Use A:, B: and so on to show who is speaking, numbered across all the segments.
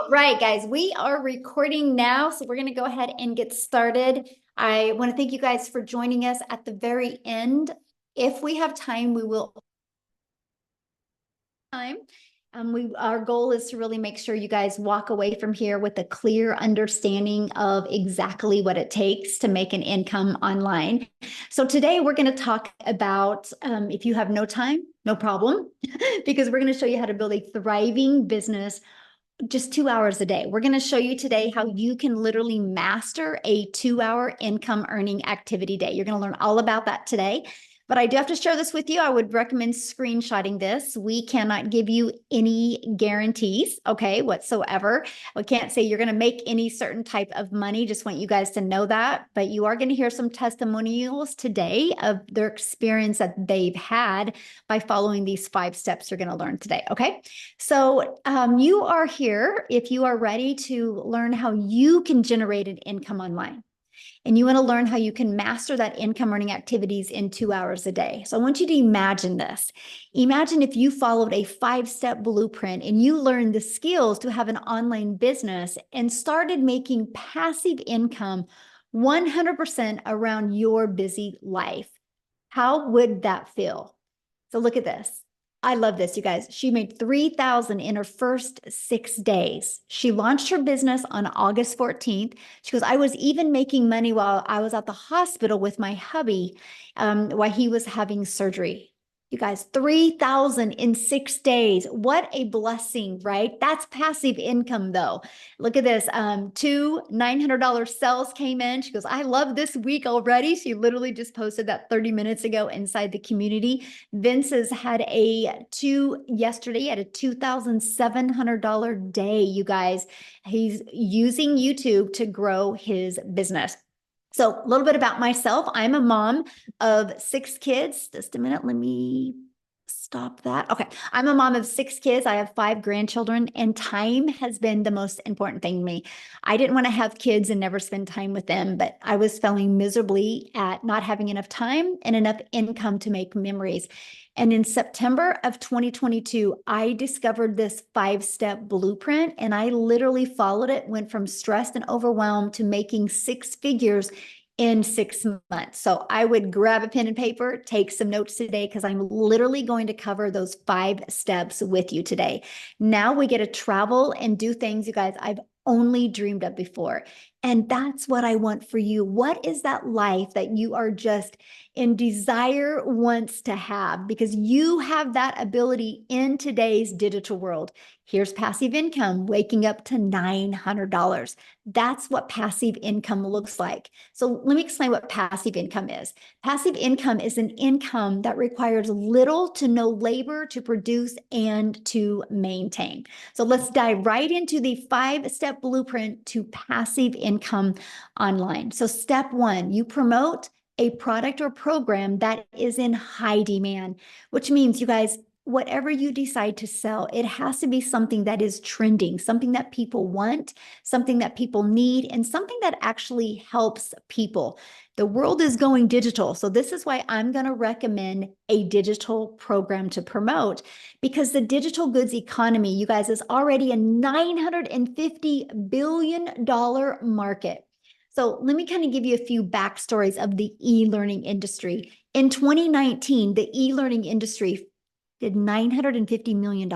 A: All right, guys, we are recording now, so we're going to go ahead and get started. I want to thank you guys for joining us at the very end. If we have time, we will time. Our goal is to really make sure you guys walk away from here with a clear understanding of exactly what it takes to make an income online. So today we're going to talk about, if you have no time, no problem, because we're going to show you how to build a thriving business just 2 hours a day. We're going to show you today how you can literally master a 2 hour income earning activity day. You're going to learn all about that today. But I do have to share this with you. I would recommend screenshotting this. We cannot give you any guarantees, okay, whatsoever. We can't say you're going to make any certain type of money. Just want you guys to know that. But you are going to hear some testimonials today of their experience that they've had by following these 5 steps you're going to learn today, okay? So you are here if you are ready to learn how you can generate an income online. And you want to learn how you can master that income earning activities in 2 hours a day. So I want you to imagine this. Imagine if you followed a 5-step blueprint and you learned the skills to have an online business and started making passive income 100% around your busy life. How would that feel? So look at this. I love this, you guys. She made $3,000 in her first 6 days. She launched her business on August 14th. She goes, I was even making money while I was at the hospital with my hubby while he was having surgery. You guys, 3,000 in 6 days. What a blessing, right? That's passive income though. Look at this. 2 $900 sales came in. She goes, I love this week already. She literally just posted that 30 minutes ago inside the community. Vince's had yesterday at a $2,700 day, you guys. He's using YouTube to grow his business. So a little bit about myself. I'm a mom of 6 kids. Just a minute, let me stop that. Okay. I'm a mom of 6 kids. I have 5 grandchildren, and time has been the most important thing to me. I didn't want to have kids and never spend time with them, but I was failing miserably at not having enough time and enough income to make memories. And in September of 2022, I discovered this 5-step blueprint, and I literally followed it, went from stressed and overwhelmed to making 6 figures in 6 months. So I would grab a pen and paper, take some notes today, because I'm literally going to cover those 5 steps with you today. Now we get to travel and do things, you guys, I've only dreamed of before. And that's what I want for you. What is that life that you are just in desire wants to have? Because you have that ability in today's digital world. Here's passive income, waking up to $900. That's what passive income looks like. So let me explain what passive income is. Passive income is an income that requires little to no labor to produce and to maintain. So let's dive right into the 5-step blueprint to passive income online. So step 1, you promote a product or program that is in high demand, which means, you guys, whatever you decide to sell, it has to be something that is trending, something that people want, something that people need, and something that actually helps people. The world is going digital. So this is why I'm going to recommend a digital program to promote, because the digital goods economy, you guys, is already a $950 billion market. So let me kind of give you a few backstories of the e-learning industry. In 2019, the e-learning industry did $950 million.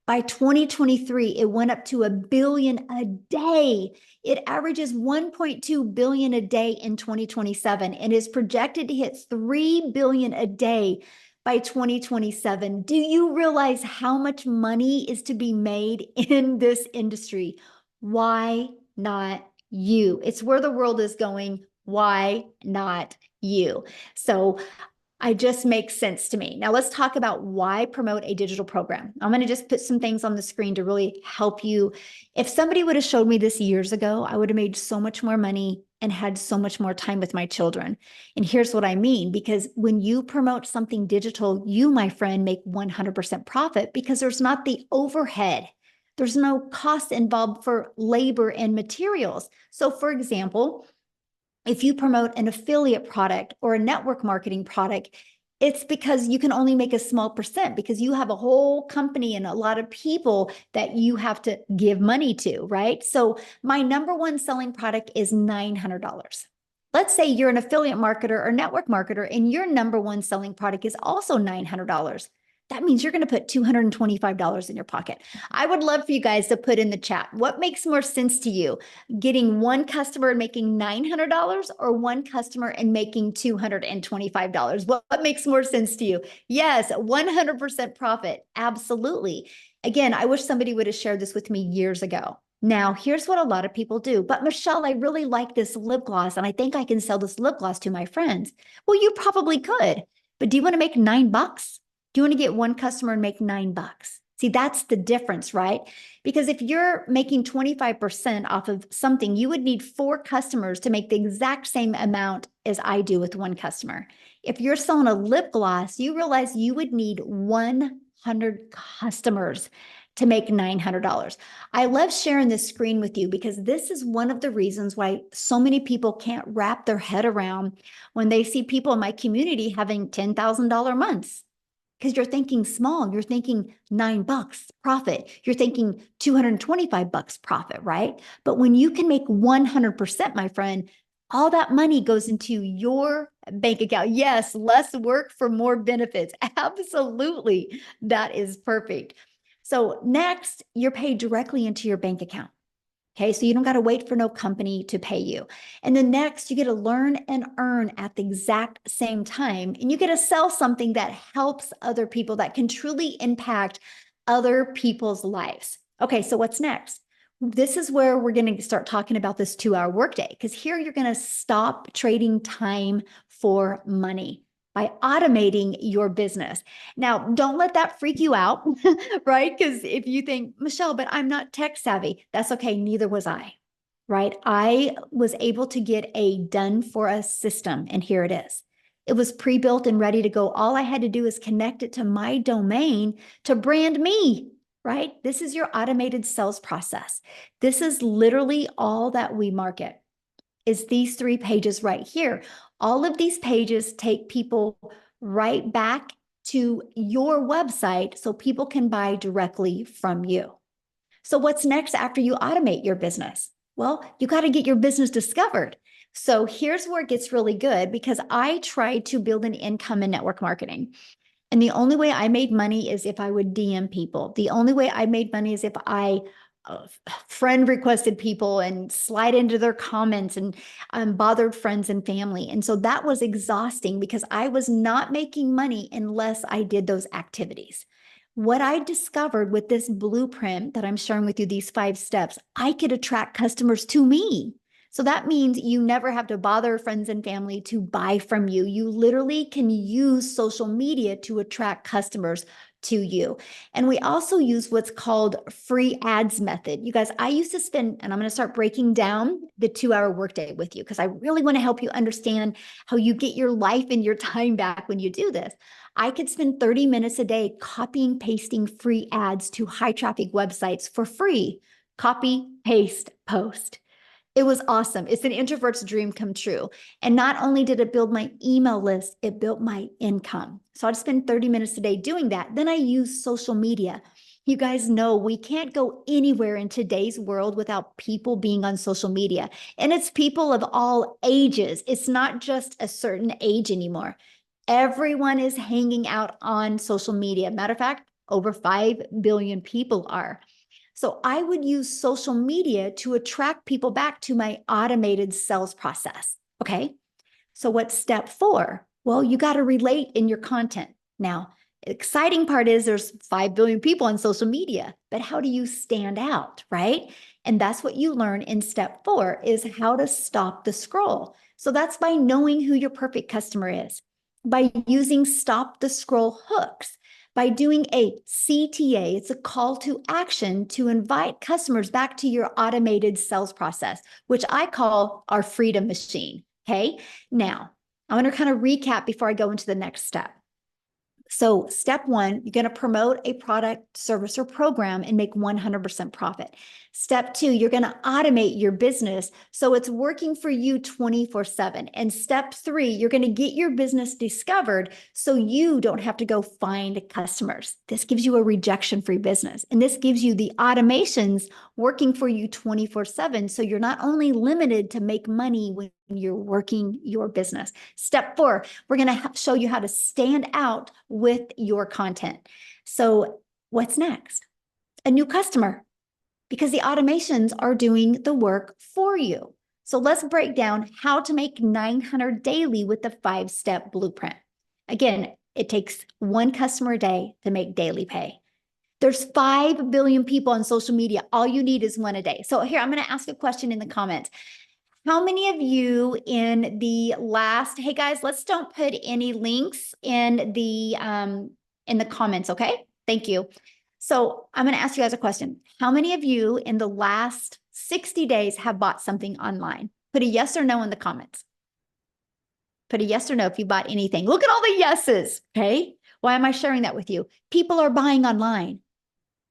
A: By 2023, it went up to $1 billion a day. It averages $1.2 billion a day in 2027 and is projected to hit $3 billion a day by 2027. Do you realize how much money is to be made in this industry? Why not you? It's where the world is going. Why not you? So it just makes sense to me. Now let's talk about why promote a digital program. I'm going to just put some things on the screen to really help you. If somebody would have showed me this years ago, I would have made so much more money and had so much more time with my children. And here's what I mean, because when you promote something digital, you, my friend, make 100% profit because there's not the overhead. There's no cost involved for labor and materials. So for example, if you promote an affiliate product or a network marketing product, It's because you can only make a small percent because you have a whole company and a lot of people that you have to give money to, right? So my number one selling product is $900. Let's say you're an affiliate marketer or network marketer and your number one selling product is also $900. That means you're going to put $225 in your pocket. I would love for you guys to put in the chat, what makes more sense to you? Getting one customer and making $900 or one customer and making $225? What makes more sense to you? Yes, 100% profit. Absolutely. Again, I wish somebody would have shared this with me years ago. Now, here's what a lot of people do. But Michelle, I really like this lip gloss and I think I can sell this lip gloss to my friends. Well, you probably could, but do you want to make $9? Do you want to get one customer and make $9? See, that's the difference, right? Because if you're making 25% off of something, you would need 4 customers to make the exact same amount as I do with one customer. If you're selling a lip gloss, you realize you would need 100 customers to make $900. I love sharing this screen with you because this is one of the reasons why so many people can't wrap their head around when they see people in my community having $10,000 months. Because you're thinking small, you're thinking $9 profit, you're thinking $225 profit, right? But when you can make 100%, my friend, all that money goes into your bank account. Yes, less work for more benefits. Absolutely. That is perfect. So next, you're paid directly into your bank account. Okay, so you don't got to wait for no company to pay you. And then next, you get to learn and earn at the exact same time. And you get to sell something that helps other people, that can truly impact other people's lives. Okay, so what's next? This is where we're going to start talking about this 2-hour workday, because here you're going to stop trading time for money by automating your business. Now, don't let that freak you out, right? Because if you think, Michelle, but I'm not tech savvy, that's okay. Neither was I, right? I was able to get a done for us system, and here it is. It was pre-built and ready to go. All I had to do is connect it to my domain to brand me, right? This is your automated sales process. This is literally all that we market, is these 3 pages right here. All of these pages take people right back to your website so people can buy directly from you. So what's next after you automate your business? Well, you got to get your business discovered. So here's where it gets really good, because I tried to build an income in network marketing. And the only way I made money is if I would DM people. The only way I made money is if I friend requested people and slide into their comments and bothered friends and family. And so that was exhausting because I was not making money unless I did those activities. What I discovered with this blueprint that I'm sharing with you, these 5 steps, I could attract customers to me. So that means you never have to bother friends and family to buy from you. You literally can use social media to attract customers to you. And we also use what's called free ads method. You guys, I used to spend, and I'm going to start breaking down the 2-hour workday with you because I really want to help you understand how you get your life and your time back when you do this. I could spend 30 minutes a day copying, pasting free ads to high traffic websites for free. Copy, paste, post. It was awesome. It's an introvert's dream come true. And not only did it build my email list, it built my income. So I'd spend 30 minutes a day doing that. Then I use social media. You guys know we can't go anywhere in today's world without people being on social media. And it's people of all ages. It's not just a certain age anymore. Everyone is hanging out on social media. Matter of fact, over 5 billion people are. So I would use social media to attract people back to my automated sales process. Okay. So what's step 4? Well, you got to relate in your content. Now, exciting part is there's 5 billion people on social media, but how do you stand out, right? And that's what you learn in step 4 is how to stop the scroll. So that's by knowing who your perfect customer is, by using stop the scroll hooks, by doing a CTA, it's a call to action to invite customers back to your automated sales process, which I call our freedom machine. Okay. Now, I want to kind of recap before I go into the next step. So step one, you're going to promote a product, service, or program and make 100% profit. Step two, you're going to automate your business so it's working for you 24/7. And step three, you're going to get your business discovered so you don't have to go find customers. This gives you a rejection-free business. And this gives you the automations working for you 24/7. So you're not only limited to make money when you're working your business. Step four, we're going to show you how to stand out with your content. So what's next? A new customer, because the automations are doing the work for you. So let's break down how to make 900 daily with the 5-step blueprint. Again, it takes one customer a day to make daily pay. There's 5 billion people on social media. All you need is one a day. So here, I'm going to ask a question in the comments. How many of you in the last, hey guys, let's don't put any links in the comments, okay? Thank you. So I'm going to ask you guys a question. How many of you in the last 60 days have bought something online? Put a yes or no in the comments. Put a yes or no if you bought anything. Look at all the yeses, okay? Why am I sharing that with you? People are buying online.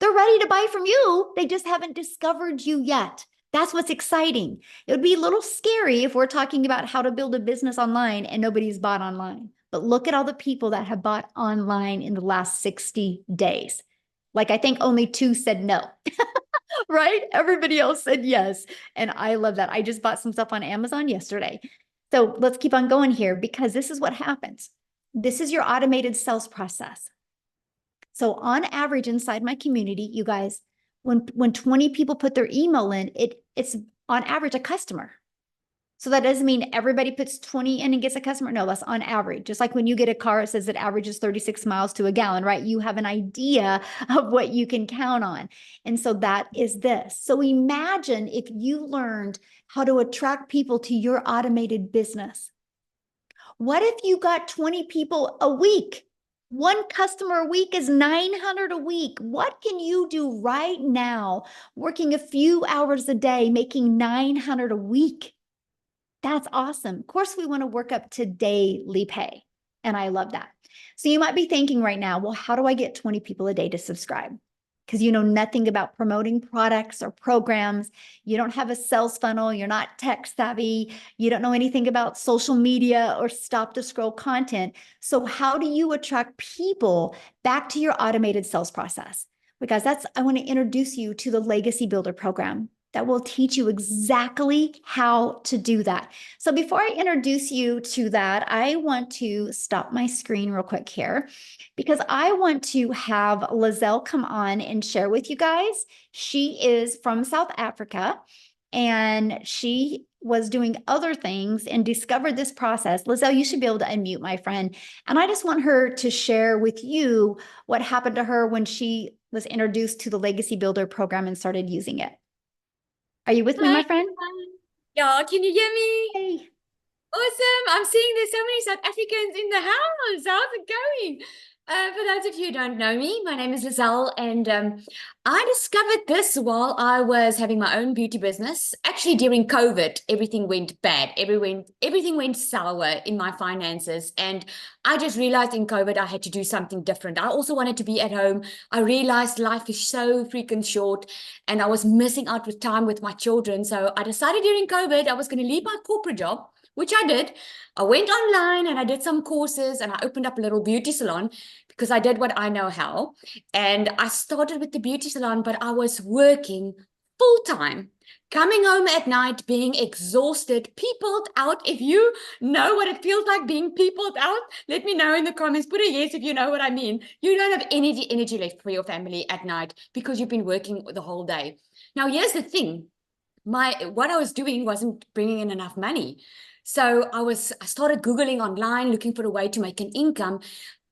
A: They're ready to buy from you. They just haven't discovered you yet. That's what's exciting. It would be a little scary if we're talking about how to build a business online and nobody's bought online. But look at all the people that have bought online in the last 60 days. Like, I think only 2 said no, right? Everybody else said yes. And I love that. I just bought some stuff on Amazon yesterday. So let's keep on going here because this is what happens. This is your automated sales process. So on average inside my community, you guys, when 20 people put their email in, it's on average a customer. So that doesn't mean everybody puts 20 in and gets a customer. No, that's on average. Just like when you get a car, it says it averages 36 miles to a gallon, right? You have an idea of what you can count on. And so that is this. So imagine if you learned how to attract people to your automated business. What if you got 20 people a week? One customer a week is 900 a week. What can you do right now, working a few hours a day, making 900 a week? That's awesome. Of course, we want to work up to daily pay. And I love that. So you might be thinking right now, well, how do I get 20 people a day to subscribe? Because you know nothing about promoting products or programs. You don't have a sales funnel. You're not tech savvy. You don't know anything about social media or stop to scroll content. So how do you attract people back to your automated sales process? Because I want to introduce you to the Legacy Builder program that will teach you exactly how to do that. So before I introduce you to that, I want to stop my screen real quick here because I want to have Lizelle come on and share with you guys. She is from South Africa and she was doing other things and discovered this process. Lizelle, you should be able to unmute, my friend. And I just want her to share with you what happened to her when she was introduced to the Legacy Builder program and started using it. Are you with me, my friend?
B: Yeah, can you hear me?
A: Hey.
B: Awesome. I'm seeing there's so many South Africans in the house. How's it going? For those of you who don't know me, my name is Lizelle, and I discovered this while I was having my own beauty business. Actually, during COVID, everything went bad. Everything went sour in my finances, and I just realized in COVID I had to do something different. I also wanted to be at home. I realized life is so freaking short, and I was missing out with time with my children. So I decided during COVID I was going to leave my corporate job, which I did. I went online and I did some courses and I opened up a little beauty salon because I did what I know how. And I started with the beauty salon, but I was working full time, coming home at night, being exhausted, peopled out. If you know what it feels like being peopled out, let me know in the comments. Put a yes if you know what I mean. You don't have any energy left for your family at night because you've been working the whole day. Now, here's the thing. What I was doing wasn't bringing in enough money. So I started Googling online, looking for a way to make an income.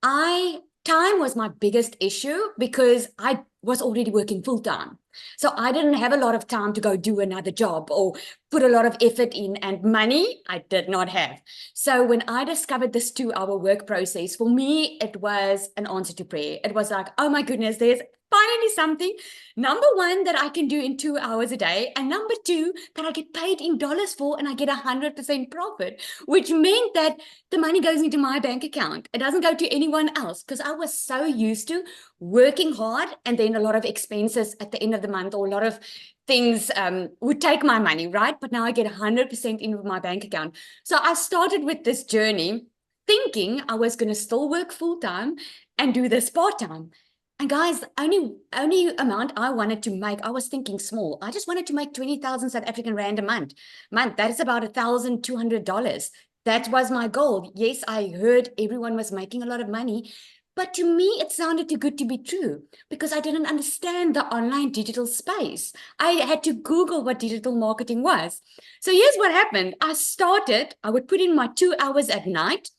B: Time was my biggest issue because I was already working full time. So I didn't have a lot of time to go do another job or put a lot of effort in, and money I did not have. So when I discovered this 2-hour work process, for me, it was an answer to prayer. It was like, oh my goodness, there's finally something, number one, that I can do in 2 hours a day, and number two, that I get paid in dollars for, and I get 100% profit, which meant that the money goes into my bank account. It doesn't go to anyone else, because I was so used to working hard and then a lot of expenses at the end of the month, or a lot of things would take my money, right? But now I get 100% into my bank account. So I started with this journey thinking I was going to still work full-time and do this part-time. And guys, only amount I wanted to make, I was thinking small. I just wanted to make 20,000 South African Rand a month. That is about $1,200. That was my goal. Yes, I heard everyone was making a lot of money, but to me, it sounded too good to be true because I didn't understand the online digital space. I had to Google what digital marketing was. So here's what happened. I would put in my 2 hours at night.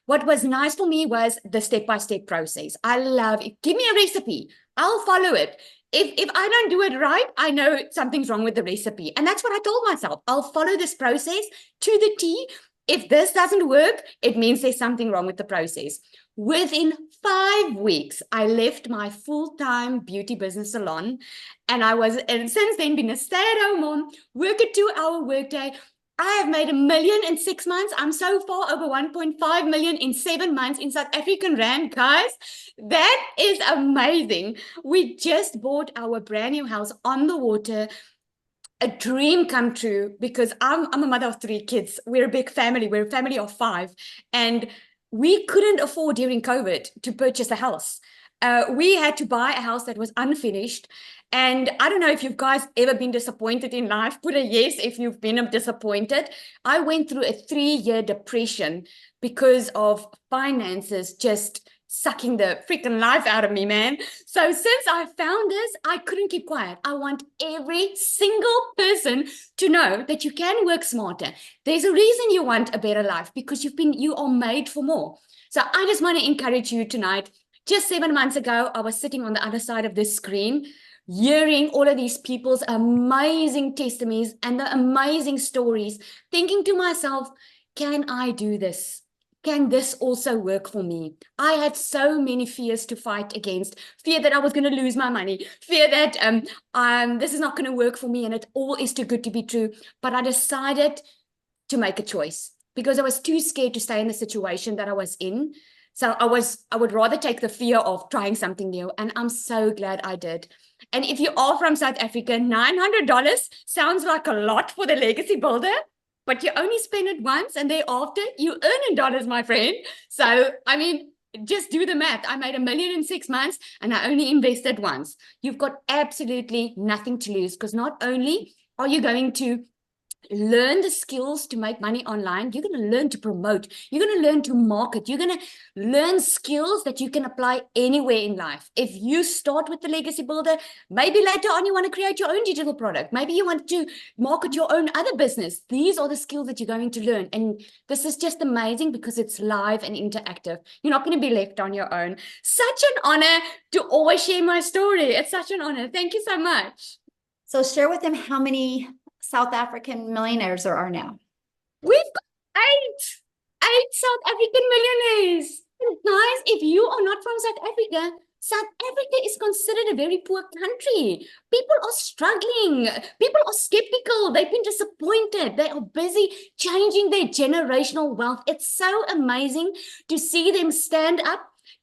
B: What was nice for me was the step-by-step process. I love it. Give me a recipe. I'll follow it. If I don't do it right, I know something's wrong with the recipe. And that's what I told myself. I'll follow this process to the T. If this doesn't work, it means there's something wrong with the process. Within 5 weeks, I left my full-time beauty business salon, and since then been a stay-at-home mom, work a 2-hour workday. I have made $1 million in 6 months. I'm so far over 1.5 million in 7 months in South African Rand, guys. That is amazing. We just bought our brand new house on the water. A dream come true, because I'm a mother of 3 kids. We're a big family. We're a family of 5. And we couldn't afford during COVID to purchase a house. We had to buy a house that was unfinished. And I don't know if you guys ever been disappointed in life. Put a yes if you've been disappointed. I went through a 3-year depression because of finances just sucking the freaking life out of me, man. So since I found this, I couldn't keep quiet. I want every single person to know that you can work smarter. There's a reason you want a better life, because you are made for more. So I just want to encourage you tonight. Just 7 months ago, I was sitting on the other side of this screen, hearing all of these people's amazing testimonies and the amazing stories, thinking to myself, can I do this? Can this also work for me? I had so many fears to fight against. Fear that I was going to lose my money. Fear that this is not going to work for me and it all is too good to be true. But I decided to make a choice because I was too scared to stay in the situation that I was in. So I would rather take the fear of trying something new. And I'm so glad I did. And if you are from South Africa, $900 sounds like a lot for the legacy builder. But you only spend it once and thereafter you earn in dollars, my friend. So, I mean, just do the math. I made $1 million in 6 months and I only invested once. You've got absolutely nothing to lose, because not only are you going to learn the skills to make money online, you're going to learn to promote, you're going to learn to market, you're going to learn skills that you can apply anywhere in life. If you start with the legacy builder, maybe later on you want to create your own digital product, maybe you want to market your own other business. These are the skills that you're going to learn, and this is just amazing because it's live and interactive. You're not going to be left on your own. Such an honor to always share my story. It's such an honor. Thank you so much.
A: So share with them how many South African millionaires there are now.
B: We've got eight South African millionaires. And guys, if you are not from South Africa is considered a very poor country. People are struggling. People are skeptical. They've been disappointed. They are busy changing their generational wealth. It's so amazing to see them stand up,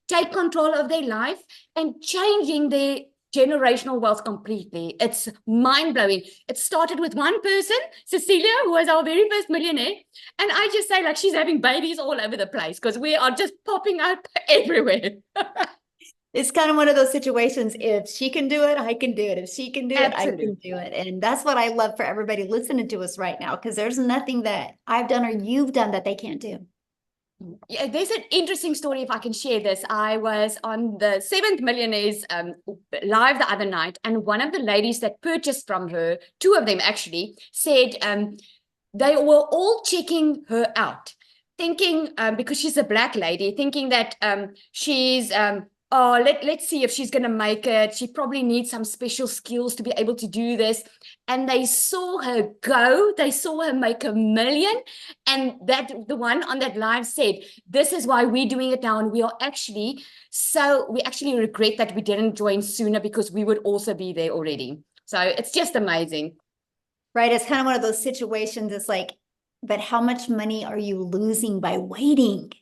B: take control of their life, and changing their generational wealth completely. It's mind-blowing. It started with one person, Cecilia, who was our very first millionaire. And I just say, like, she's having babies all over the place because we are just popping up everywhere.
A: It's kind of one of those situations. If she can do it, I can do it. If she can do
B: Absolutely.
A: it, I can do it. And that's what I love for everybody listening to us right now, because there's nothing that I've done or you've done that they can't do.
B: Yeah, there's an interesting story if I can share this. I was on the 7th Millionaires live the other night, and one of the ladies that purchased from her, 2 of them actually, said they were all checking her out, thinking, because she's a black lady, thinking that she's oh, let's see if she's going to make it. She probably needs some special skills to be able to do this. And they saw her go, they saw her make 1 million. And that the one on that live said, this is why we're doing it now. And we actually regret that we didn't join sooner, because we would also be there already. So it's just amazing.
A: Right? It's kind of one of those situations. It's like, but how much money are you losing by waiting?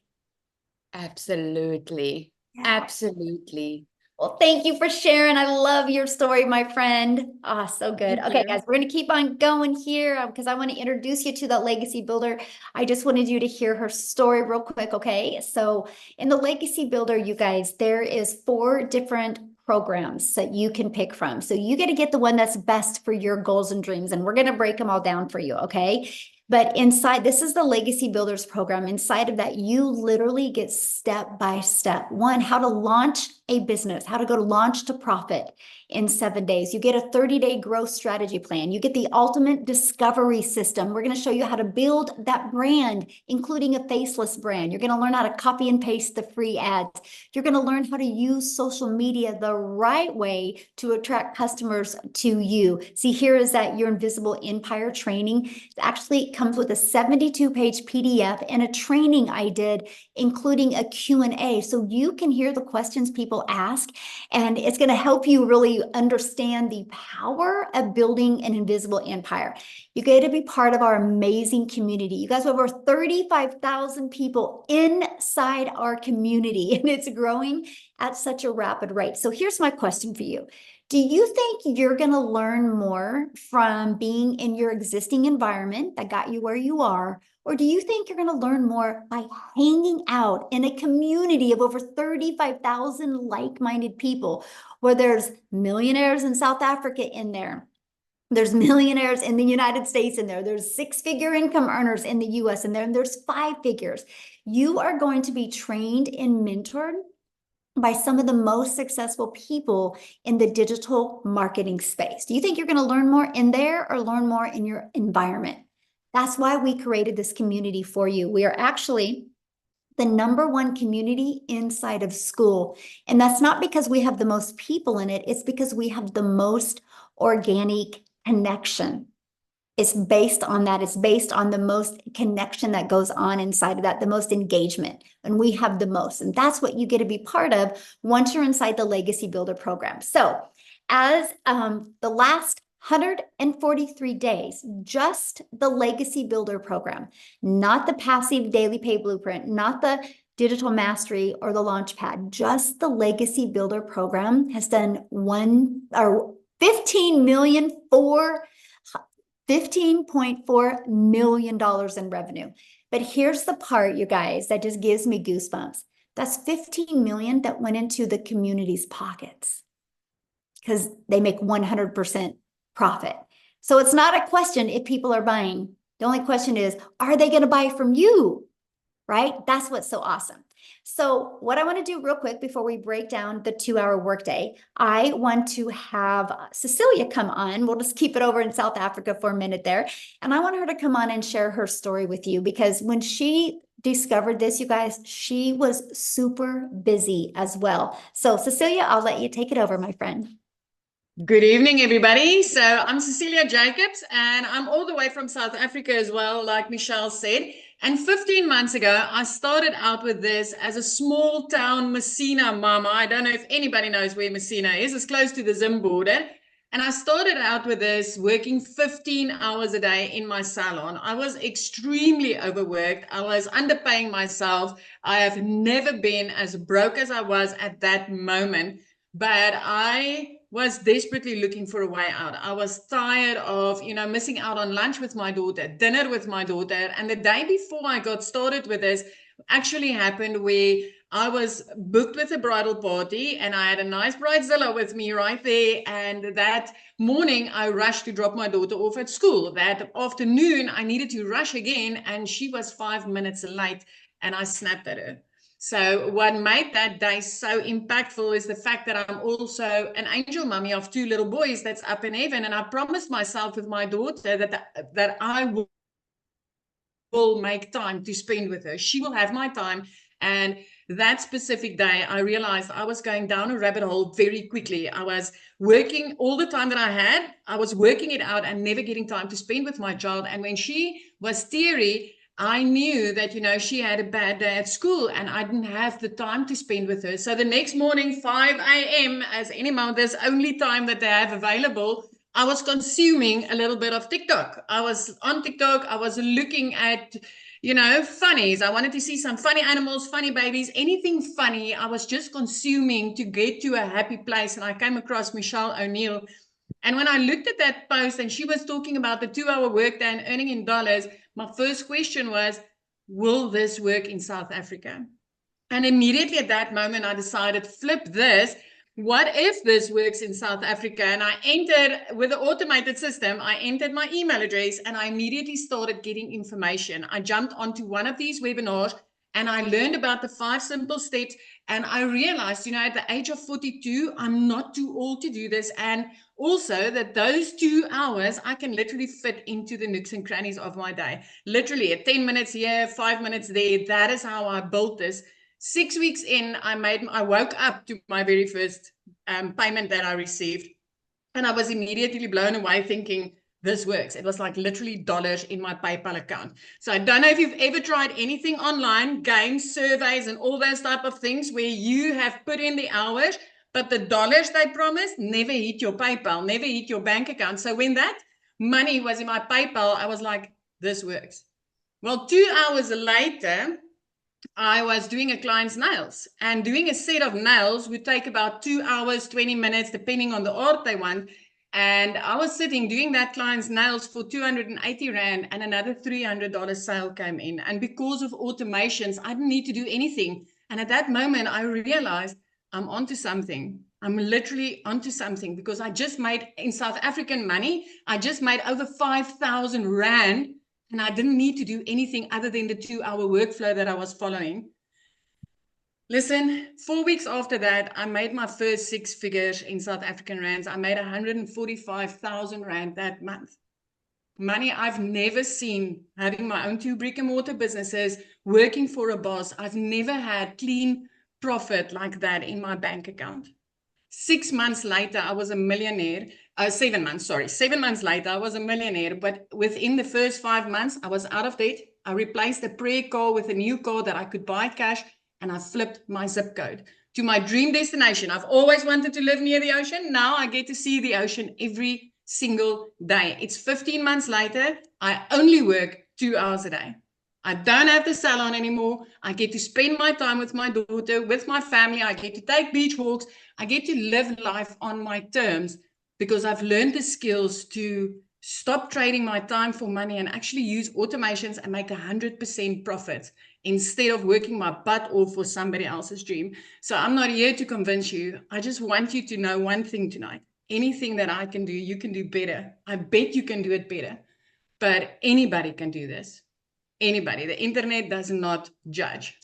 B: Absolutely.
A: Yeah.
B: Absolutely.
A: Well, thank you for sharing. I love your story, my friend. Ah, so good.
B: Thank
A: Okay, guys,
B: you.
A: we're going to keep on going here because I want to introduce you to the legacy builder. I just wanted you to hear her story real quick. Okay. So in the legacy builder, you guys, there is 4 different programs that you can pick from. So you got to get the one that's best for your goals and dreams. And we're going to break them all down for you. Okay. But inside, this is the Legacy Builders program. Inside of that, you literally get step by step. One, how to launch a business, how to go to launch to profit in 7 days. You get a 30-day growth strategy plan. You get the ultimate discovery system. We're going to show you how to build that brand, including a faceless brand. You're going to learn how to copy and paste the free ads. You're going to learn how to use social media the right way to attract customers to you. See, here is that Your Invisible Empire training. It actually comes with a 72-page PDF and a training I did, including a Q&A. So you can hear the questions people ask, and it's going to help you really understand the power of building an invisible empire. You get to be part of our amazing community. You guys have over 35,000 people inside our community, and it's growing at such a rapid rate. So here's my question for you. Do you think you're going to learn more from being in your existing environment that got you where you are? Or do you think you're going to learn more by hanging out in a community of over 35,000 like-minded people, where there's millionaires in South Africa in there? There's millionaires in the United States in there. There's 6-figure income earners in the US in there, and there's 5 figures. You are going to be trained and mentored by some of the most successful people in the digital marketing space. Do you think you're going to learn more in there or learn more in your environment? That's why we created this community for you. We are actually the #1 community inside of school. And that's not because we have the most people in it. It's because we have the most organic connection. It's based on that. It's based on the most connection that goes on inside of that, the most engagement. And we have the most. And that's what you get to be part of once you're inside the Legacy Builder program. So as the last 143 days, just the Legacy Builder program, not the passive daily pay blueprint, not the digital mastery or the launch pad, just the Legacy Builder program has done 15 million for $15.4 million in revenue. But here's the part, you guys, that just gives me goosebumps. That's 15 million that went into the community's pockets because they make 100% profit. So it's not a question if people are buying. The only question is, are they going to buy from you? Right? That's what's so awesome. So what I want to do real quick before we break down the 2-hour workday, I want to have Cecilia come on. We'll just keep it over in South Africa for a minute there. And I want her to come on and share her story with you, because when she discovered this, you guys, she was super busy as well. So Cecilia, I'll let you take it over, my friend.
C: Good evening, everybody. So I'm Cecilia Jacobs, and I'm all the way from South Africa as well, like Michelle said. And 15 months ago, I started out with this as a small town Messina mama. I don't know if anybody knows where Messina is. It's close to the Zim border. And I started out with this working 15 hours a day in my salon. I was extremely overworked. I was underpaying myself. I have never been as broke as I was at that moment, but I was desperately looking for a way out. I was tired of, missing out on lunch with my daughter, dinner with my daughter. And the day before I got started with this actually happened where I was booked with a bridal party and I had a nice bridezilla with me right there. And that morning I rushed to drop my daughter off at school. That afternoon I needed to rush again, and she was 5 minutes late, and I snapped at her. So what made that day so impactful is the fact that I'm also an angel mummy of 2 little boys that's up in heaven. And I promised myself with my daughter that I will make time to spend with her. She will have my time. And that specific day, I realized I was going down a rabbit hole very quickly. I was working all the time that I had. I was working it out and never getting time to spend with my child. And when she was teary, I knew that, she had a bad day at school and I didn't have the time to spend with her. So the next morning, 5 a.m., as any mother's only time that they have available, I was consuming a little bit of TikTok. I was on TikTok. I was looking at, funnies. I wanted to see some funny animals, funny babies, anything funny. I was just consuming to get to a happy place. And I came across Michelle O'Neill. And when I looked at that post and she was talking about the 2-hour workday and earning in dollars, my first question was, will this work in South Africa? And immediately at that moment, I decided, flip this. What if this works in South Africa? And I entered, with the automated system, I entered my email address and I immediately started getting information. I jumped onto one of these webinars and I learned about the 5 simple steps. And I realized, at the age of 42, I'm not too old to do this. And also that those 2 hours, I can literally fit into the nooks and crannies of my day. Literally at 10 minutes here, 5 minutes there. That is how I built this. 6 weeks in, I woke up to my very first payment that I received. And I was immediately blown away thinking, this works. It was like literally dollars in my PayPal account. So I don't know if you've ever tried anything online, games, surveys, and all those type of things where you have put in the hours, but the dollars they promised never hit your PayPal, never hit your bank account. So when that money was in my PayPal, I was like, this works. Well, 2 hours later, I was doing a client's nails, and doing a set of nails would take about 2 hours, 20 minutes, depending on the art they want. And I was sitting doing that client's nails for 280 Rand, and another $300 sale came in. And because of automations, I didn't need to do anything. And at that moment, I realized I'm onto something. I'm literally onto something, because I just made, in South African money, I just made over 5,000 Rand. And I didn't need to do anything other than the 2-hour workflow that I was following. Listen, 4 weeks after that, I made my first 6 figures in South African rands. I made 145,000 Rand that month. Money I've never seen, having my own 2 brick and mortar businesses, working for a boss. I've never had clean profit like that in my bank account. 6 months later, I was a millionaire. 7 months, sorry. 7 months later, I was a millionaire. But within the first 5 months, I was out of debt. I replaced a pre car with a new car that I could buy cash. And I flipped my zip code to my dream destination. I've always wanted to live near the ocean. Now I get to see the ocean every single day. It's 15 months later. I only work 2 hours a day. I don't have the salon anymore. I get to spend my time with my daughter, with my family. I get to take beach walks. I get to live life on my terms, because I've learned the skills to stop trading my time for money and actually use automations and make 100% profit instead of working my butt off for somebody else's dream. So I'm not here to convince you. I just want you to know one thing tonight. Anything that I can do, you can do better. I bet you can do it better. But anybody can do this. Anybody. The internet does not judge.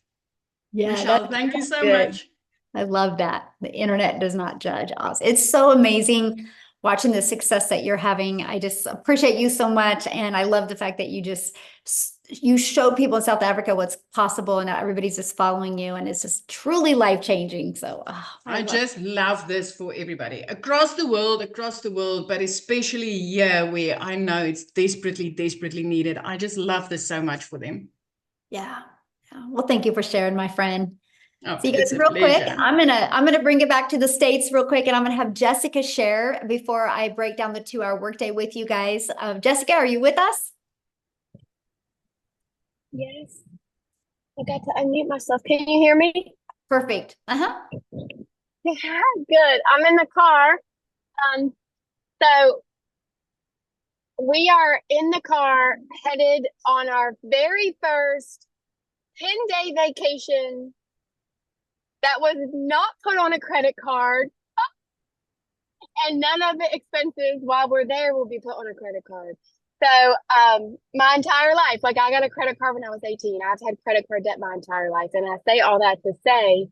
A: Yeah,
C: Michelle, thank you so
A: good.
C: much.
A: I love that. The internet does not judge us. It's so amazing watching the success that you're having. I just appreciate you so much. And I love the fact that you show people in South Africa what's possible, and now everybody's just following you, and it's just truly life-changing. So
C: I just love this for everybody across the world, but especially here where I know it's desperately, desperately needed. I just love this so much for them.
A: Yeah. Well, thank you for sharing, my friend.
C: Oh,
A: So you guys, real quick, I'm gonna bring it back to the States real quick, and I'm gonna have Jessica share before I break down the 2-hour workday with you guys. Jessica, are you with us?
D: Yes. I got to unmute myself. Can you hear me?
A: Perfect.
D: Yeah, good. I'm in the car. So we are in the car headed on our very first 10-day vacation that was not put on a credit card, and none of the expenses while we're there will be put on a credit card. So my entire life, like I got a credit card when I was 18. I've had credit card debt my entire life. And I say all that to say,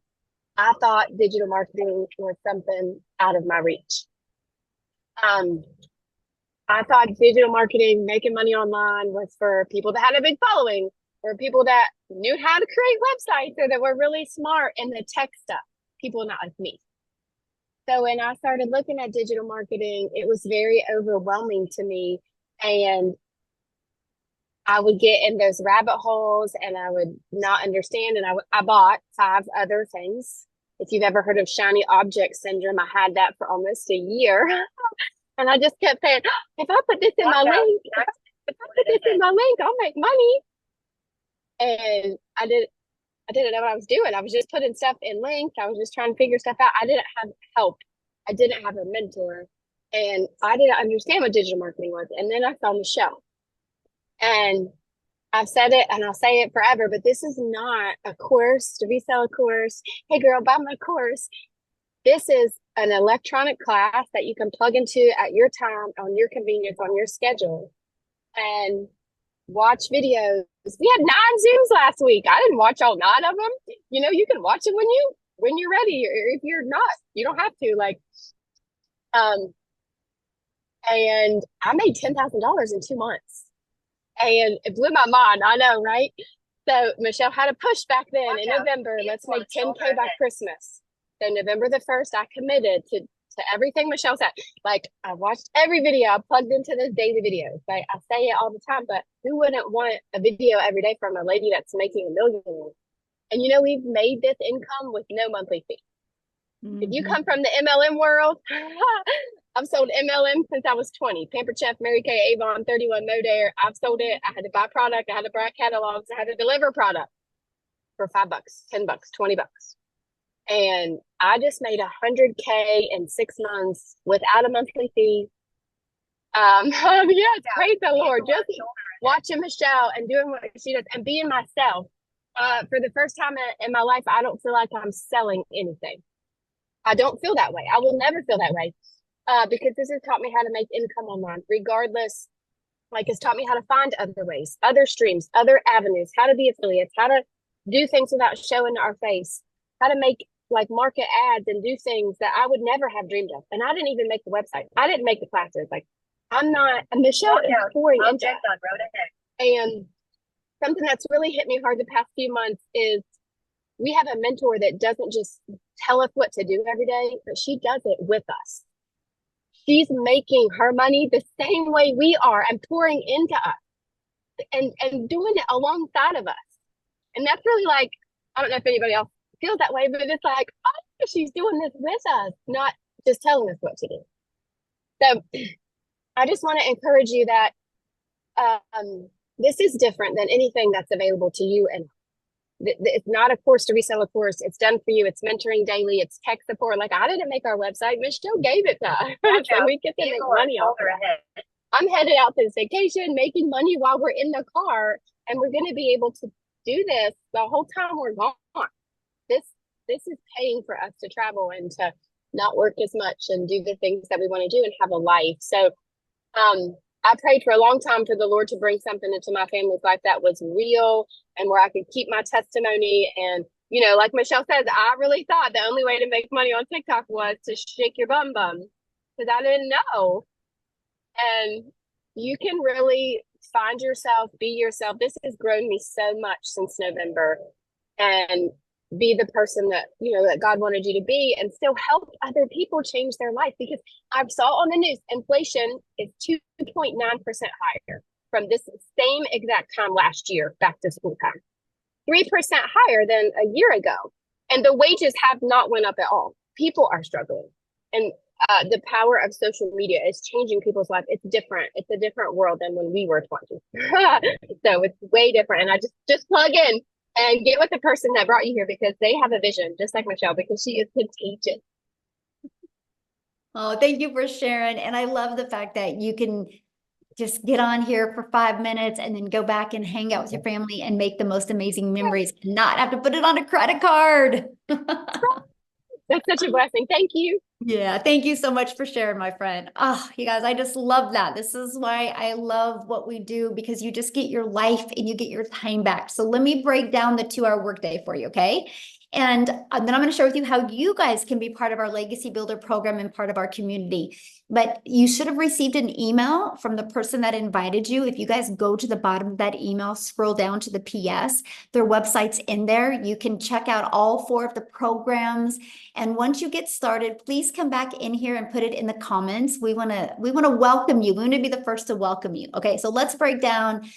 D: I thought digital marketing was something out of my reach. I thought digital marketing, making money online, was for people that had a big following. or people that knew how to create websites or that were really smart in the tech stuff, people not like me. So when I started looking at digital marketing, it was very overwhelming to me. And I would get in those rabbit holes and I would not understand. And I bought 5 other things. If you've ever heard of shiny object syndrome, I had that for almost a year. And I just kept saying, if I put this in my link, if I put this in my link, I'll make money. And I didn't know what I was doing. I was just putting stuff in links. I was just trying to figure stuff out. I didn't have help. I didn't have a mentor. And I didn't understand what digital marketing was. And then I saw Michelle. And I've said it and I'll say it forever, but this is not a course to resell a course. Hey girl, buy my course. This is an electronic class that you can plug into at your time, on your convenience, on your schedule, and watch videos. We had 9 Zooms last week. I didn't watch all 9 of them. You know, you can watch it when you're ready, or if you're not, you don't have to. And I made $10,000 in 2 months. And it blew my mind. I know, right? So Michelle had a push back then in November. Let's make 10K by Christmas. So November the 1st, I committed to everything Michelle said. Like, I watched every video. I plugged into those daily videos. Like, I say it all the time, but who wouldn't want a video every day from a lady that's making $1 million? And you know, we've made this income with no monthly fee. If you come from the MLM world, I've sold MLM since I was 20. Pampered Chef, Mary Kay, Avon, 31 Modare. I've sold it. I had to buy product. I had to buy catalogs. I had to deliver product for $5, $10, $20. And I just made 100K in 6 months without a monthly fee. Yes, praise the Lord. Just watching Michelle and doing what she does and being myself. For the first time in my life, I don't feel like I'm selling anything. I don't feel that way. I will never feel that way. Because this has taught me how to make income online, regardless. Like, it's taught me how to find other ways, other streams, other avenues, how to be affiliates, how to do things without showing our face, how to make like market ads and do things that I would never have dreamed of. And I didn't even make the website. I didn't make the classes. Like, I'm not, and Michelle is pouring into it. And something that's really hit me hard the past few months is we have a mentor that doesn't just tell us what to do every day, but she does it with us. She's making her money the same way we are and pouring into us and doing it alongside of us. And that's really like, I don't know if anybody else feels that way, but it's like, oh, she's doing this with us, not just telling us what to do. So I just want to encourage you that this is different than anything that's available to you. And it's not a course to resell a course. It's done for you. It's mentoring daily. It's tech support. Like, I didn't make our website. Michelle gave it to us. So we get to make money off it. I'm headed out this vacation, making money while we're in the car. And we're going to be able to do this the whole time we're gone. This is paying for us to travel and to not work as much and do the things that we want to do and have a life. So I prayed for a long time for the Lord to bring something into my family's life that was real and where I could keep my testimony. And, you know, like Michelle says, I really thought the only way to make money on TikTok was to shake your bum because I didn't know. And you can really find yourself, be yourself. This has grown me so much since November, and be the person that, you know, that God wanted you to be, and still help other people change their life. Because I saw on the news, inflation is 2.9% higher from this same exact time last year, back to school time, 3% higher than a year ago. And the wages have not went up at all. People are struggling. And the power of social media is changing people's life. It's different. It's a different world than when we were 20. So it's way different. And I just plug in and get with the person that brought you here, because they have a vision, just like Michelle, because she is contagious.
A: Oh, thank you for sharing. And I love the fact that you can just get on here for 5 minutes and then go back and hang out with your family and make the most amazing memories and not have to put it on a credit card.
D: That's such a blessing. Thank you.
A: Yeah, thank you so much for sharing, my friend. Oh, you guys, I just love that. This is why I love what we do, because you just get your life and you get your time back. So let me break down the 2-hour workday for you, okay? And then I'm going to share with you how you guys can be part of our Legacy Builder program and part of our community. But you should have received an email from the person that invited you. If you guys go to the bottom of that email, scroll down to the PS, their website's in there. You can check out all 4 of the programs. And once you get started, please come back in here and put it in the comments. We want to welcome you. We want to be the first to welcome you. Okay, so let's break down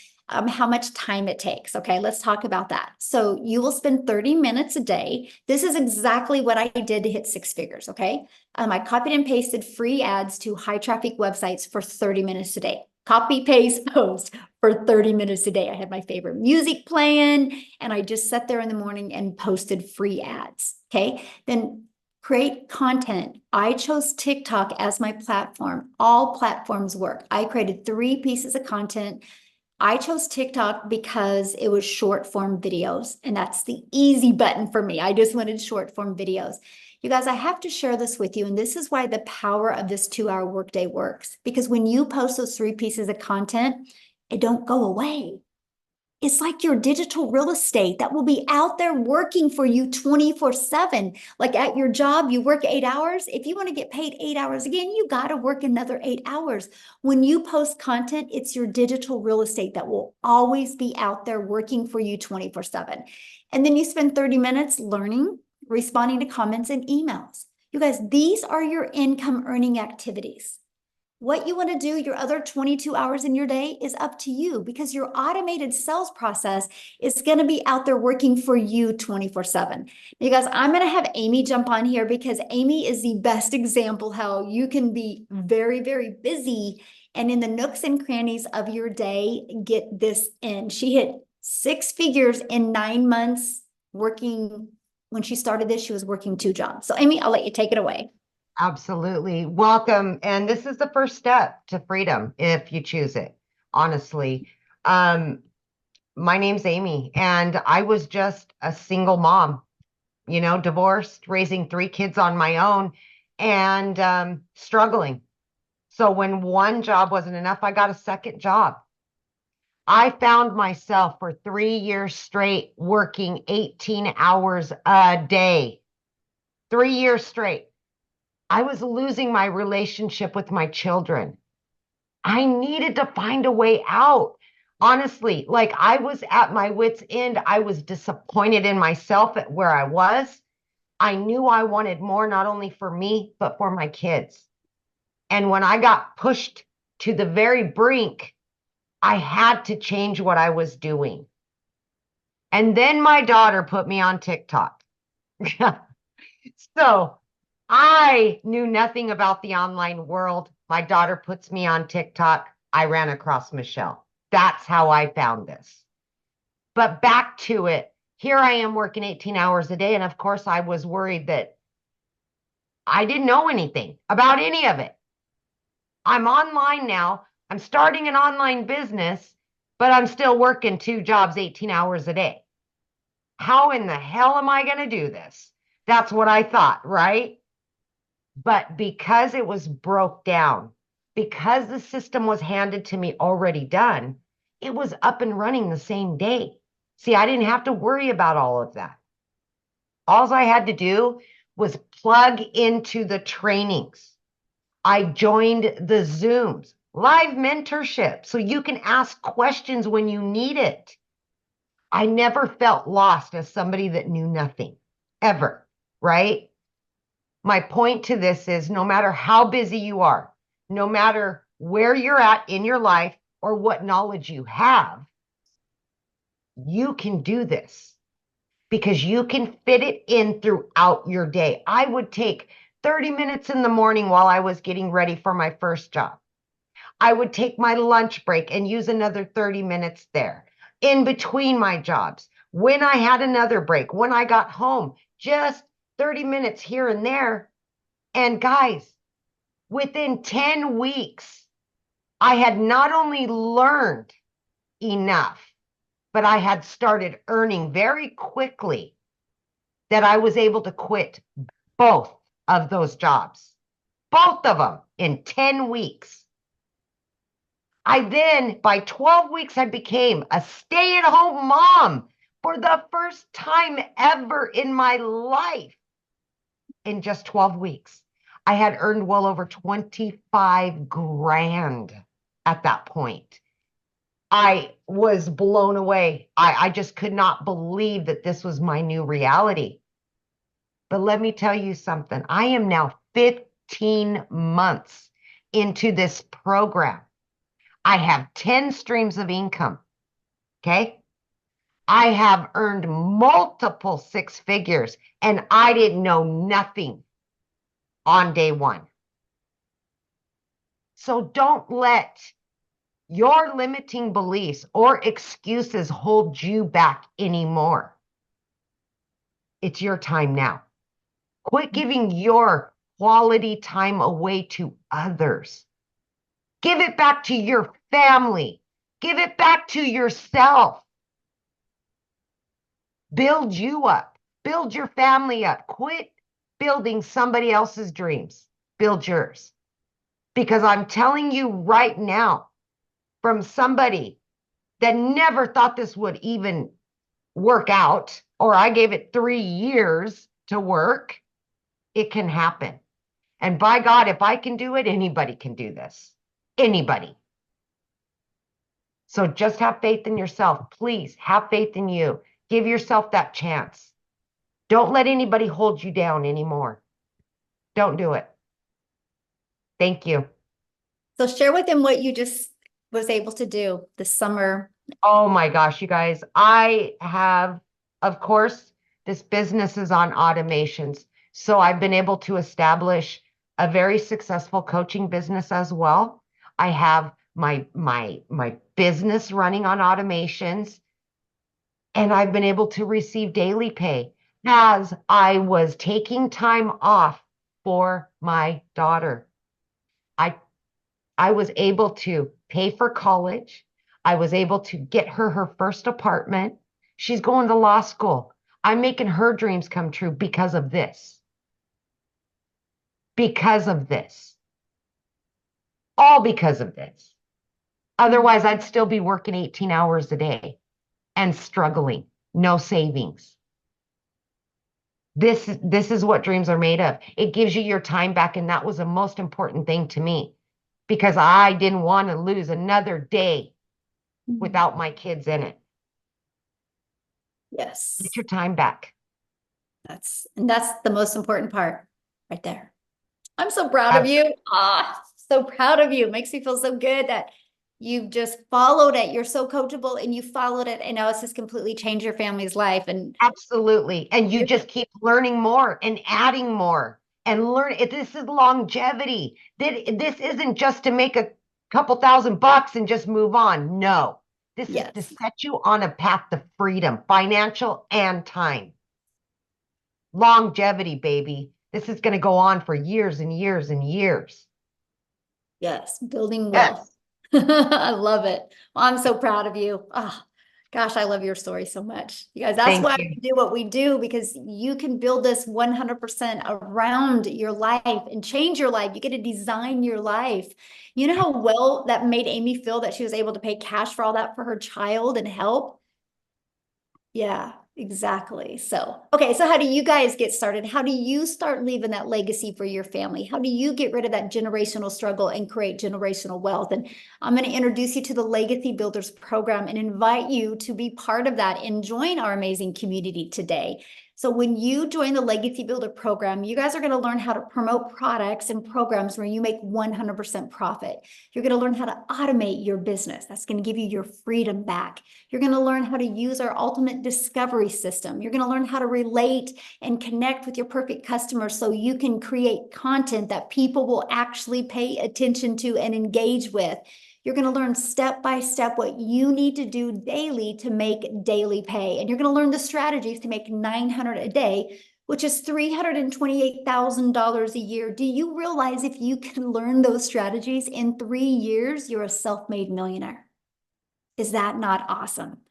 A: how much time it takes. Okay, let's talk about that. So you will spend 30 minutes a day. This is exactly what I did to hit 6 figures. Okay, I copied and pasted free ads to high traffic websites for 30 minutes a day. Copy, paste, post for 30 minutes a day. I had my favorite music playing, and I just sat there in the morning and posted free ads. Okay, then create content. I chose TikTok as my platform. All platforms work. I created 3 pieces of content. I chose TikTok because it was short form videos, and that's the easy button for me. I just wanted short form videos. You guys, I have to share this with you, and this is why the power of this 2-hour workday works. Because when you post those 3 pieces of content, it don't go away. It's like your digital real estate that will be out there working for you 24/7. Like at your job, you work 8 hours. If you want to get paid 8 hours again, you got to work another 8 hours. When you post content, it's your digital real estate that will always be out there working for you 24/7. And then you spend 30 minutes learning, responding to comments and emails. You guys, these are your income earning activities. What you want to do your other 22 hours in your day is up to you, because your automated sales process is going to be out there working for you 24/7. You guys, I'm going to have Amy jump on here because Amy is the best example how you can be very, very busy and in the nooks and crannies of your day, get this in. She hit 6 figures in 9 months working. When she started this, she was working 2 jobs. So Amy, I'll let you take it away.
E: Absolutely. Welcome. And this is the first step to freedom if you choose it, honestly. My name's Amy, and I was just a single mom, divorced, raising 3 kids on my own, and struggling. So when one job wasn't enough, I got a second job. I found myself for 3 years straight working 18 hours a day. 3 years straight. I was losing my relationship with my children. I needed to find a way out. Honestly, like I was at my wit's end. I was disappointed in myself at where I was. I knew I wanted more, not only for me, but for my kids. And when I got pushed to the very brink, I had to change what I was doing. And then my daughter put me on TikTok. So I knew nothing about the online world. My daughter puts me on TikTok. I ran across Michelle. That's how I found this. But back to it. Here I am working 18 hours a day. And of course, I was worried that I didn't know anything about any of it. I'm online now. I'm starting an online business, but I'm still working 2 jobs, 18 hours a day. How in the hell am I going to do this? That's what I thought, right? But because it was broke down, because the system was handed to me already done, it was up and running the same day. See, I didn't have to worry about all of that. All I had to do was plug into the trainings. I joined the Zooms, live mentorship, so you can ask questions when you need it. I never felt lost as somebody that knew nothing, ever, right? My point to this is no matter how busy you are, no matter where you're at in your life or what knowledge you have, you can do this because you can fit it in throughout your day. I would take 30 minutes in the morning while I was getting ready for my first job. I would take my lunch break and use another 30 minutes there in between my jobs. When I had another break, when I got home, just 30 minutes here and there. And guys, within 10 weeks, I had not only learned enough, but I had started earning very quickly that I was able to quit both of those jobs, both of them in 10 weeks. I then, by 12 weeks, I became a stay-at-home mom for the first time ever in my life. In just 12 weeks, I had earned well over 25 grand at that point. I was blown away. I just could not believe that this was my new reality. But let me tell you something. I am now 15 months into this program. I have 10 streams of income. Okay. I have earned multiple six figures and I didn't know nothing on day one. So don't let your limiting beliefs or excuses hold you back anymore. It's your time now. Quit giving your quality time away to others. Give it back to your family. Give it back to yourself. Build you up. Build your family up. Quit building somebody else's dreams. Build yours. Because I'm telling you right now, from somebody that never thought this would even work out, or I gave it 3 years to work, it can happen. And by God, if I can do it, anybody can do this. Anybody. So just have faith in yourself. Please have faith in you. Give yourself that chance. Don't let anybody hold you down anymore. Don't do it. Thank you.
A: So share with them what you just was able to do this summer.
E: Oh my gosh, you guys. I have, of course, this business is on automations. So I've been able to establish a very successful coaching business as well. I have my business running on automations, and I've been able to receive daily pay as I was taking time off for my daughter. I was able to pay for college. I was able to get her first apartment. She's going to law school. I'm making her dreams come true because of this. Because of this. All because of this. Otherwise, I'd still be working 18 hours a day and struggling. No savings. This is what dreams are made of. It gives you your time back, and that was the most important thing to me because I didn't want to lose another day without my kids in it.
A: Yes.
E: Get your time back.
A: That's the most important part right there. I'm so proud of you. So proud of you. It makes me feel so good that you've just followed it. You're so coachable and you followed it. And now it's just completely changed your family's life. And
E: absolutely. And you just keep learning more and adding more and learn. This is longevity. This isn't just to make a couple $1,000 and just move on. No, this is to set you on a path to freedom, financial and time. Longevity, baby. This is going to go on for years and years and years.
A: Yes, building wealth. Yes. I love it. Well, I'm so proud of you. Oh, gosh, I love your story so much. You guys, that's why we do what we do, because you can build this 100% around your life and change your life. You get to design your life. You know how well that made Amy feel that she was able to pay cash for all that for her child and help? Yeah, exactly. So, okay. So how do you guys get started? How do you start leaving that legacy for your family? How do you get rid of that generational struggle and create generational wealth? And I'm going to introduce you to the Legacy Builders program and invite you to be part of that and join our amazing community today. So when you join the Legacy Builder program, you guys are going to learn how to promote products and programs where you make 100% profit. You're going to learn how to automate your business. That's going to give you your freedom back. You're going to learn how to use our ultimate discovery system. You're going to learn how to relate and connect with your perfect customers so you can create content that people will actually pay attention to and engage with. You're going to learn step by step what you need to do daily to make daily pay. And you're going to learn the strategies to make $900 a day, which is $328,000 a year. Do you realize if you can learn those strategies in 3 years, you're a self-made millionaire? Is that not awesome?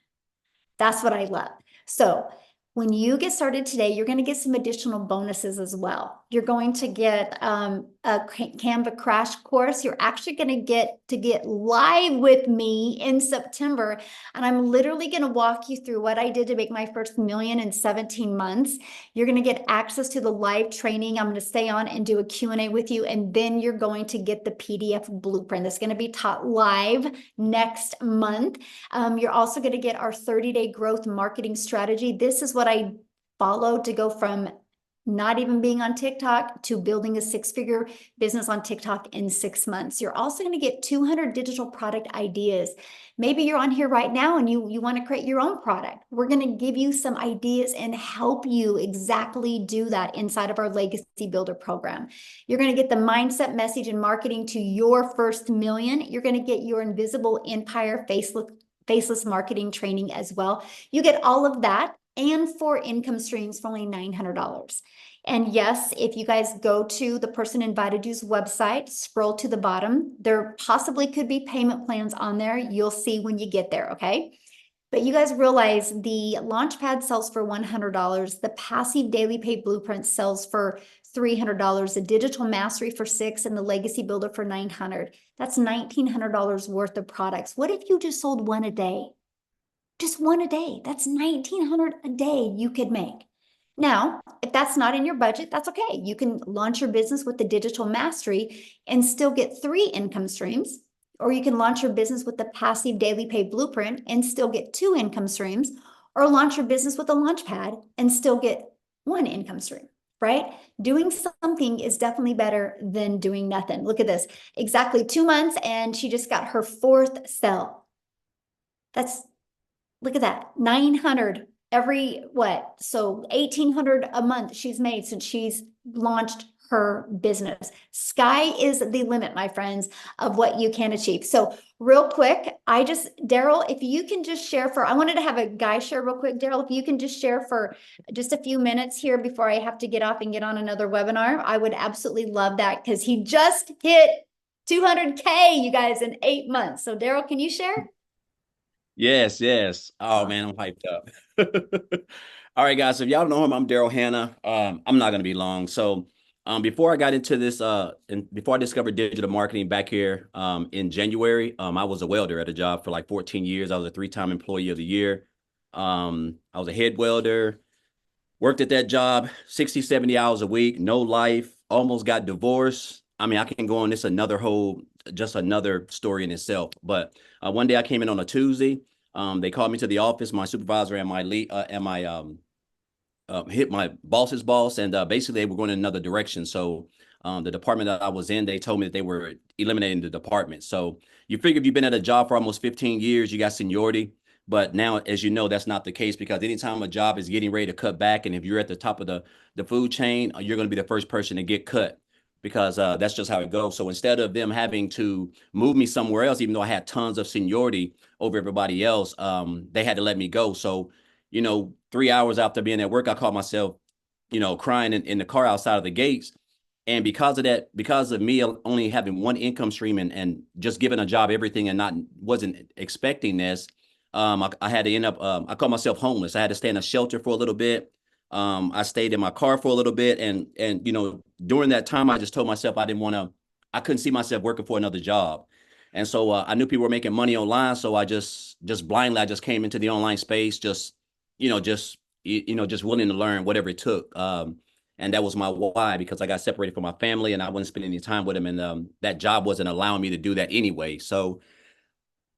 A: That's what I love. So When you get started today, you're going to get some additional bonuses as well. You're going to get a Canva crash course. You're actually going to get live with me in September. And I'm literally going to walk you through what I did to make my first million in 17 months. You're going to get access to the live training. I'm going to stay on and do a Q&A with you. And then you're going to get the PDF blueprint that's going to be taught live next month. You're also going to get our 30-day growth marketing strategy. This is what I followed to go from not even being on TikTok to building a six-figure business on TikTok in 6 months. You're also going to get 200 digital product ideas. Maybe you're on here right now and you want to create your own product. We're going to give you some ideas and help you exactly do that inside of our Legacy Builder program. You're going to get the mindset, message, and marketing to your first million. You're going to get your invisible empire faceless marketing training as well. You get all of that and 4 income streams for only $900. And yes, if you guys go to the person invited you's website, scroll to the bottom, there possibly could be payment plans on there. You'll see when you get there, okay? But you guys realize the Launchpad sells for $100. The Passive Daily Pay Blueprint sells for $300. The Digital Mastery for $600 and the Legacy Builder for $900. That's $1,900 worth of products. What if you just sold one a day? Just one a day. That's $1,900 a day you could make. Now, if that's not in your budget, that's okay. You can launch your business with the Digital Mastery and still get 3 income streams. Or you can launch your business with the Passive Daily Pay Blueprint and still get 2 income streams, or launch your business with a Launchpad and still get 1 income stream, right? Doing something is definitely better than doing nothing. Look at this, exactly 2 months and she just got her 4th sale. Look at that, 900 every what? So 1,800 a month she's made since she's launched her business. Sky is the limit, my friends, of what you can achieve. So real quick, Daryl, if you can just share I wanted to have a guy share real quick. Daryl, if you can just share for just a few minutes here before I have to get off and get on another webinar, I would absolutely love that because he just hit 200K, you guys, in 8 months. So Daryl, can you share?
F: Yes, yes. Oh man, I'm hyped up. All right, guys. So if y'all don't know him, I'm Daryl Hannah. I'm not gonna be long. So before I got into this, and before I discovered digital marketing back here in January, I was a welder at a job for like 14 years. I was a 3-time employee of the year. I was a head welder, worked at that job 60, 70 hours a week, no life, almost got divorced. I mean, I can go on this just another story in itself. But one day I came in on a Tuesday. They called me to the office, my supervisor and my lead, hit my boss's boss, and basically they were going in another direction. So the department that I was in, they told me that they were eliminating the department. So you figure if you've been at a job for almost 15 years, you got seniority. But now, as you know, that's not the case, because anytime a job is getting ready to cut back, and if you're at the top of the food chain, you're going to be the first person to get cut, because that's just how it goes. So instead of them having to move me somewhere else, even though I had tons of seniority over everybody else, they had to let me go. So, 3 hours after being at work, I caught myself, crying in the car outside of the gates. And because of that, because of me only having 1 income stream and just giving a job everything and wasn't expecting this, I had to end up, I called myself homeless. I had to stay in a shelter for a little bit. I stayed in my car for a little bit. And during that time, I just told myself I couldn't see myself working for another job. And so I knew people were making money online. So I just blindly, I just came into the online space, just willing to learn whatever it took. And that was my why, because I got separated from my family and I wasn't spending any time with them. And that job wasn't allowing me to do that anyway. So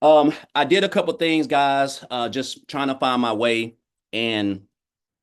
F: I did a couple things, guys, just trying to find my way. And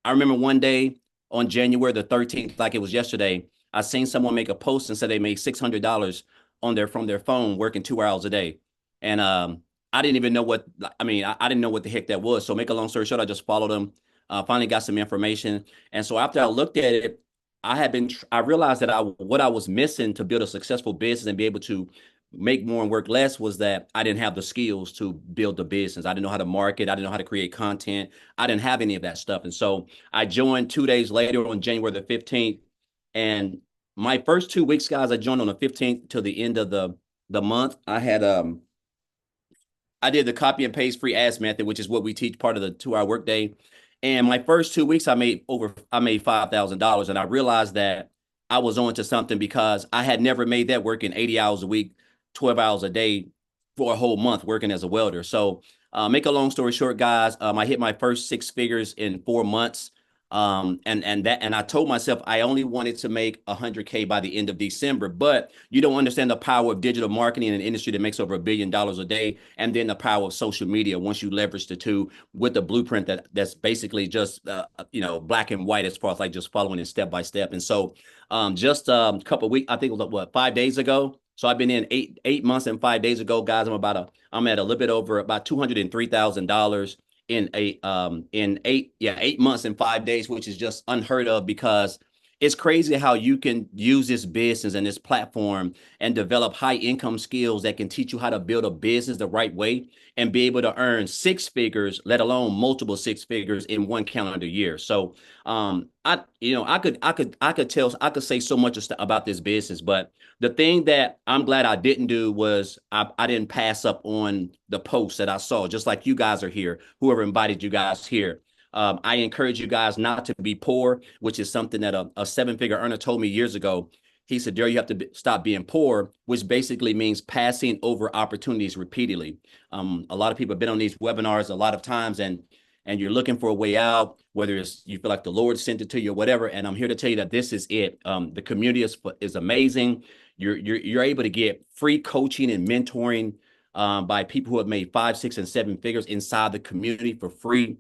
F: I remember one day on January the 13th, like it was yesterday, I seen someone make a post and said they made $600 from their phone working 2 hours a day. And I didn't even know I didn't know what the heck that was. So make a long story short, I just followed them, finally got some information. And so after I looked at it, I realized that what I was missing to build a successful business and be able to make more and work less was that I didn't have the skills to build the business. I didn't know how to market. I didn't know how to create content. I didn't have any of that stuff. And so I joined 2 days later on January the 15th. And my first 2 weeks, guys, I joined on the 15th till the end of the month. I did the copy and paste free ads method, which is what we teach, part of the 2-hour workday. And my first 2 weeks, I made $5,000, and I realized that I was on to something because I had never made that working 80 hours a week, 12 hours a day for a whole month working as a welder. So, make a long story short, guys, I hit my first six figures in 4 months. And I told myself I only wanted to make 100K by the end of December, but you don't understand the power of digital marketing in an industry that makes over $1 billion a day, and then the power of social media once you leverage the two with the blueprint that's basically just black and white as far as like just following it step by step. And so just a couple of weeks, I think it was 5 days ago. So I've been in eight months and 5 days ago, guys. I'm at a little bit over about $203,000 in 8 months and 5 days, which is just unheard of, because it's crazy how you can use this business and this platform and develop high income skills that can teach you how to build a business the right way and be able to earn six figures, let alone multiple six figures in one calendar year. So I could say so much about this business, but the thing that I'm glad I didn't do was I didn't pass up on the posts that I saw, just like you guys are here, whoever invited you guys here. I encourage you guys not to be poor, which is something that a seven-figure earner told me years ago. He said, Daryl, you have to stop being poor, which basically means passing over opportunities repeatedly. A lot of people have been on these webinars a lot of times, and you're looking for a way out, whether it's you feel like the Lord sent it to you or whatever. And I'm here to tell you that this is it. The community is amazing. You're able to get free coaching and mentoring by people who have made 5, 6, and 7 figures inside the community for free.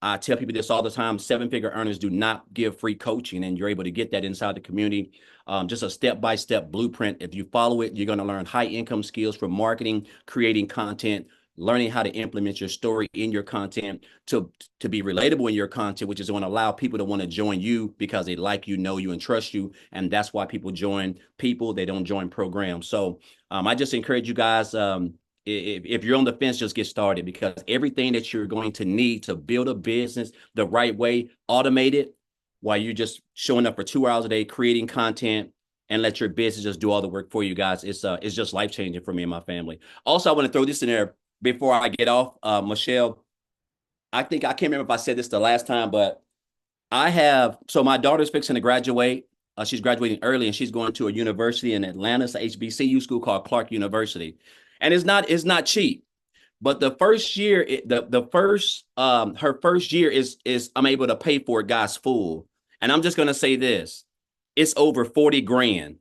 F: I tell people this all the time: seven-figure earners do not give free coaching, and you're able to get that inside the community. Just a step-by-step blueprint. If you follow it, you're going to learn high income skills for marketing, creating content, learning how to implement your story in your content to be relatable in your content, which is going to allow people to want to join you because they like you, know you, and trust you. And that's why people join people. They don't join programs. So I just encourage you guys, if you're on the fence, just get started, because everything that you're going to need to build a business the right way, automate it while you're just showing up for 2 hours a day, creating content, and let your business just do all the work for you guys. It's just life-changing for me and my family. Also, I want to throw this in there before I get off. Michelle, I can't remember if I said this the last time, but so my daughter's fixing to graduate. She's graduating early, and she's going to a university in Atlanta. It's a HBCU school called Clark University. And it's not cheap. But the first year, her first year is I'm able to pay for it, guys, full. And I'm just gonna say this: it's over 40 grand,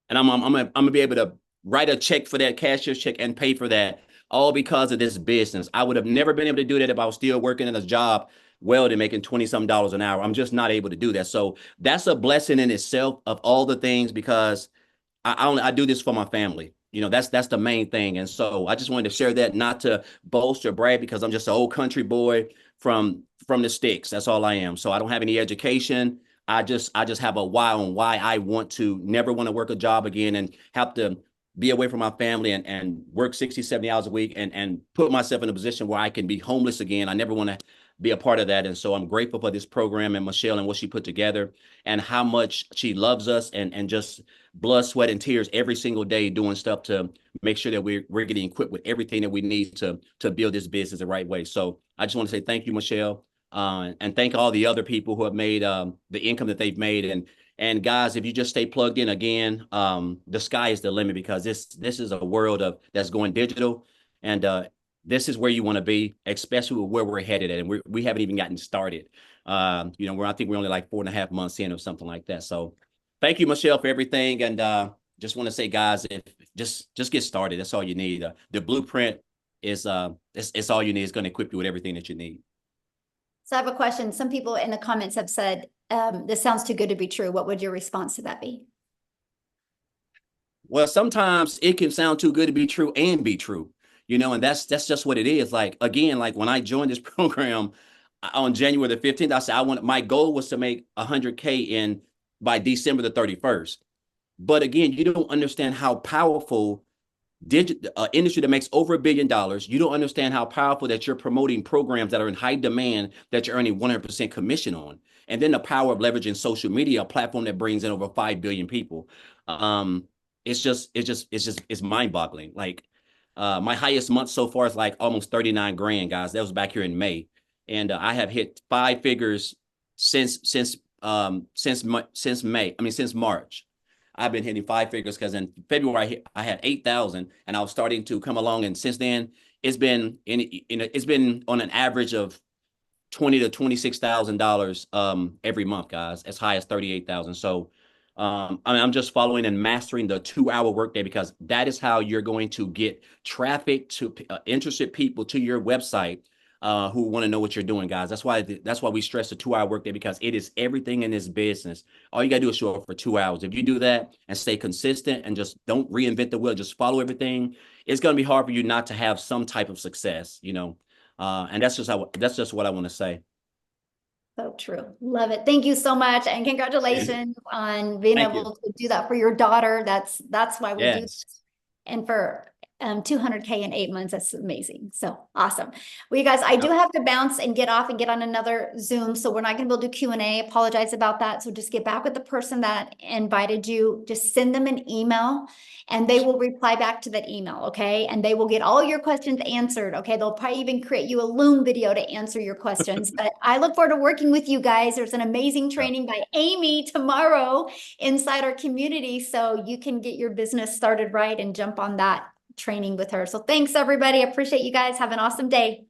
F: and I'm gonna be able to write a check for that, cashier's check, and pay for that, all because of this business. I would have never been able to do that if I was still working in a job, welding, making 20-some dollars an hour. I'm just not able to do that. So that's a blessing in itself of all the things, because I do this for my family. That's the main thing. And so I just wanted to share that, not to boast or brag, because I'm just an old country boy from the sticks. That's all I am. So I don't have any education. I just have a why on why I never want to work a job again and have to be away from my family and work 60, 70 hours a week and put myself in a position where I can be homeless again. I never want to be a part of that. And so I'm grateful for this program and Michelle and what she put together and how much she loves us and just blood, sweat, and tears every single day doing stuff to make sure that we're getting equipped with everything that we need to build this business the right way. So I just want to say thank you, Michelle, and thank all the other people who have made the income that they've made. And guys, if you just stay plugged in, again, the sky is the limit, because this is a world that's going digital, and this is where you want to be, especially with where we're headed at. And we haven't even gotten started. I think we're only like 4.5 months in or something like that. So thank you, Michelle, for everything. And just want to say, guys, if just get started. That's all you need. The blueprint is it's all you need. It's going to equip you with everything that you need.
A: So I have a question. Some people in the comments have said, this sounds too good to be true. What would your response to that be?
F: Well, sometimes it can sound too good to be true and be true, and that's just what it is. Like, again, like when I joined this program on January the 15th, I said my goal was to make 100K by December the 31st. But again, you don't understand how powerful industry that makes over $1 billion. You don't understand how powerful that you're promoting programs that are in high demand that you're earning 100% commission on. And then the power of leveraging social media, a platform that brings in over 5 billion people. It's mind boggling. Like, my highest month so far is like almost 39 grand, guys. That was back here in May. and I have hit 5 figures since May. I mean, since March. I've been hitting 5 figures because in February I had 8,000, and I was starting to come along. And since then, it's been it's been on an average of $20,000 to $26,000 every month, guys, as high as 38,000. So I mean, I'm just following and mastering the 2-hour workday, because that is how you're going to get traffic to interested people to your website who want to know what you're doing, guys. That's why we stress the 2-hour workday, because it is everything in this business. All you gotta do is show up for 2 hours. If you do that and stay consistent and just don't reinvent the wheel, just follow everything, it's gonna be hard for you not to have some type of success, you know. And that's just what I want to say.
A: So true. Love it. Thank you so much. And congratulations on being
F: Thank you.
A: able to do that for your daughter. That's why we do
F: Yes.
A: this. And for 200K in 8 months, that's amazing. So awesome. Well, you guys, I do have to bounce and get off and get on another Zoom. So we're not going to be able to do Q&A. Apologize about that. So just get back with the person that invited you. Just send them an email and they will reply back to that email. Okay. And they will get all your questions answered. Okay. They'll probably even create you a Loom video to answer your questions. But I look forward to working with you guys. There's an amazing training by Amy tomorrow inside our community. So you can get your business started right and jump on that training with her. So thanks, everybody. I appreciate you guys. Have an awesome day.